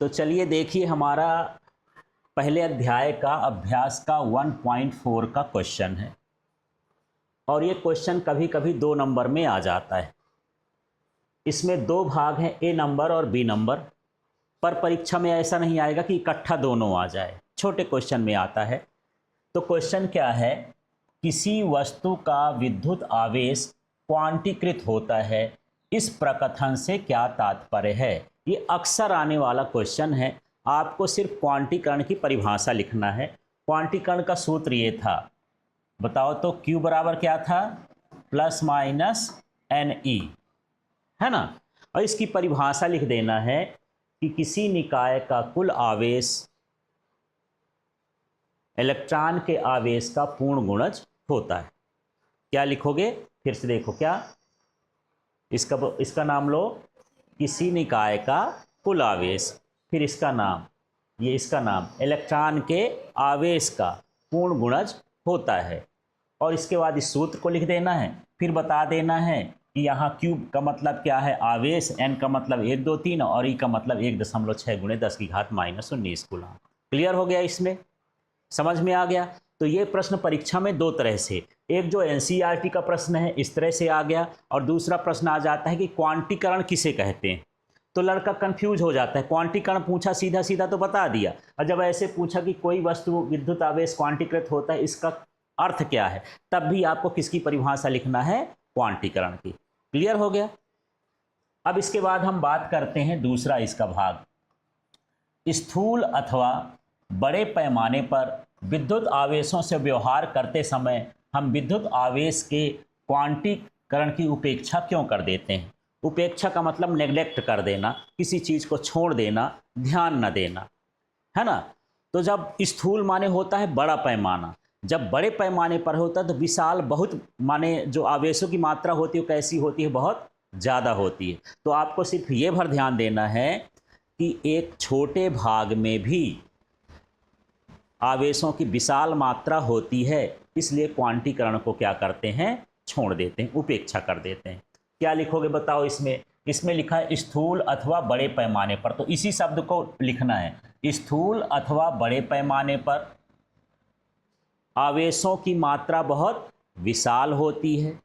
तो चलिए देखिए हमारा पहले अध्याय का अभ्यास का 1.4 का क्वेश्चन है और ये क्वेश्चन कभी कभी 2 नंबर में आ जाता है। इसमें 2 भाग हैं, ए नंबर और बी नंबर, पर परीक्षा में ऐसा नहीं आएगा कि इकट्ठा दोनों आ जाए, छोटे क्वेश्चन में आता है। तो क्वेश्चन क्या है, किसी वस्तु का विद्युत आवेश क्वांटीकृत होता है, इस प्रकथन से क्या तात्पर्य है। ये अक्सर आने वाला क्वेश्चन है। आपको सिर्फ क्वांटीकरण की परिभाषा लिखना है। क्वांटीकरण का सूत्र ये था, बताओ तो, Q बराबर क्या था, प्लस माइनस NE, है ना। और इसकी परिभाषा लिख देना है कि किसी निकाय का कुल आवेश इलेक्ट्रॉन के आवेश का पूर्ण गुणज होता है। क्या लिखोगे, फिर से देखो, क्या इसका नाम लो, किसी निकाय का कुल आवेश, फिर इसका नाम, ये इसका नाम इलेक्ट्रॉन के आवेश का पूर्ण गुणज होता है। और इसके बाद इस सूत्र को लिख देना है। फिर बता देना है कि यहाँ Q का मतलब क्या है, आवेश, N का मतलब 1 2 3 और E का मतलब 1.6 × 10⁻⁻19 कूलम। क्लियर हो गया, इसमें समझ में आ गया। तो ये प्रश्न परीक्षा में 2 तरह से, एक जो NCERT का प्रश्न है इस तरह से आ गया, और दूसरा प्रश्न आ जाता है कि क्वांटीकरण किसे कहते हैं। तो लड़का कंफ्यूज हो जाता है, क्वांटीकरण पूछा सीधा सीधा तो बता दिया, और जब ऐसे पूछा कि कोई वस्तु विद्युत आवेश क्वांटीकृत होता है, इसका अर्थ क्या है, तब भी आपको किसकी परिभाषा लिखना है, क्वांटीकरण की। क्लियर हो गया। अब इसके बाद हम बात करते हैं दूसरा इसका भाग, स्थूल अथवा बड़े पैमाने पर विद्युत आवेशों से व्यवहार करते समय हम विद्युत आवेश के क्वांटीकरण की उपेक्षा क्यों कर देते हैं। उपेक्षा का मतलब नेग्लेक्ट कर देना, किसी चीज़ को छोड़ देना, ध्यान न देना, है ना। तो जब स्थूल माने होता है बड़ा पैमाना, जब बड़े पैमाने पर होता है तो विशाल, बहुत माने जो आवेशों की मात्रा होती है वो कैसी होती है, बहुत ज़्यादा होती है। तो आपको सिर्फ ये भर ध्यान देना है कि एक छोटे भाग में भी आवेशों की विशाल मात्रा होती है, इसलिए क्वांटीकरण को क्या करते हैं, छोड़ देते हैं, उपेक्षा कर देते हैं। क्या लिखोगे बताओ, इसमें लिखा है स्थूल अथवा बड़े पैमाने पर, तो इसी शब्द को लिखना है, स्थूल अथवा बड़े पैमाने पर आवेशों की मात्रा बहुत विशाल होती है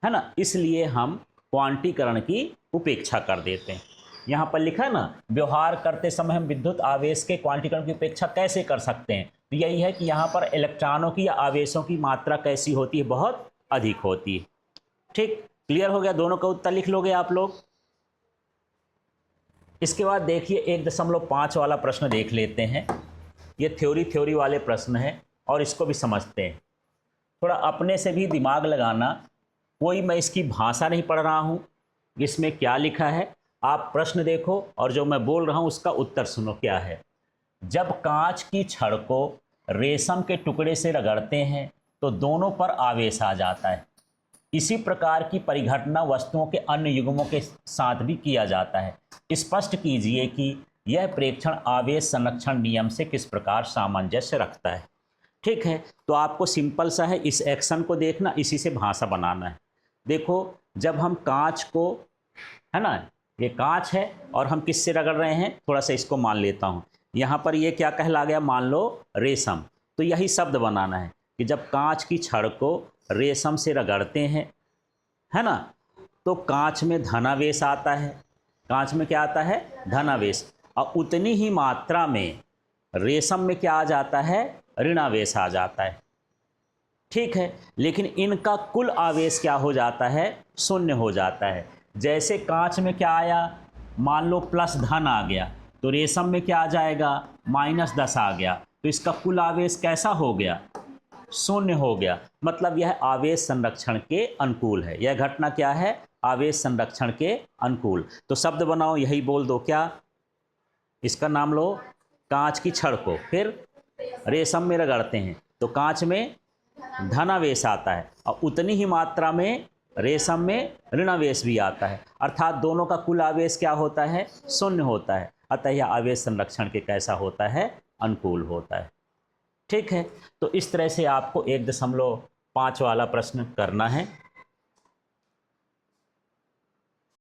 ना, इसलिए हम क्वांटीकरण की उपेक्षा कर देते हैं। यहाँ पर लिखा है ना, व्यवहार करते समय हम विद्युत आवेश के क्वांटीकरण की उपेक्षा कैसे कर सकते हैं। तो यही है कि यहाँ पर इलेक्ट्रॉनों की या आवेशों की मात्रा कैसी होती है, बहुत अधिक होती है। ठीक, क्लियर हो गया, दोनों का उत्तर लिख लोगे आप लोग। इसके बाद देखिए 1.5 वाला प्रश्न देख लेते हैं। ये थ्योरी वाले प्रश्न हैं और इसको भी समझते हैं। थोड़ा अपने से भी दिमाग लगाना, कोई मैं इसकी भाषा नहीं पढ़ रहा हूँ, इसमें क्या लिखा है आप प्रश्न देखो और जो मैं बोल रहा हूँ उसका उत्तर सुनो क्या है। जब कांच की छड़ को रेशम के टुकड़े से रगड़ते हैं तो दोनों पर आवेश आ जाता है। इसी प्रकार की परिघटना वस्तुओं के अन्य युग्मों के साथ भी किया जाता है। स्पष्ट कीजिए कि यह प्रेक्षण आवेश संरक्षण नियम से किस प्रकार सामंजस्य रखता है। ठीक है, तो आपको सिंपल सा है, इस एक्शन को देखना, इसी से भाषा बनाना है। देखो, जब हम कांच को, है ना, ये कांच है और हम किससे रगड़ रहे हैं, थोड़ा सा इसको मान लेता हूँ, यहाँ पर ये क्या कहला गया, मान लो रेशम। तो यही शब्द बनाना है कि जब कांच की छड़ को रेशम से रगड़ते हैं, है ना, तो कांच में धनावेश आता है। कांच में क्या आता है, धनावेश, और उतनी ही मात्रा में रेशम में क्या आ जाता है, ऋणावेश आ जाता है। ठीक है, लेकिन इनका कुल आवेश क्या हो जाता है, शून्य हो जाता है। जैसे कांच में क्या आया, मान लो प्लस धन आ गया, तो रेशम में क्या आ जाएगा, -10 आ गया, तो इसका कुल आवेश कैसा हो गया, शून्य हो गया। मतलब यह आवेश संरक्षण के अनुकूल है। यह घटना क्या है, आवेश संरक्षण के अनुकूल। तो शब्द बनाओ, यही बोल दो, क्या, इसका नाम लो, कांच की छड़ को फिर रेशम में रगड़ते हैं तो कांच में धनावेश आता है और उतनी ही मात्रा में रेशम में ऋणावेश भी आता है, अर्थात दोनों का कुल आवेश क्या होता है, शून्य होता है। अतः यह आवेश संरक्षण के कैसा होता है, अनुकूल होता है। ठीक है, तो इस तरह से आपको 1.5 वाला प्रश्न करना है।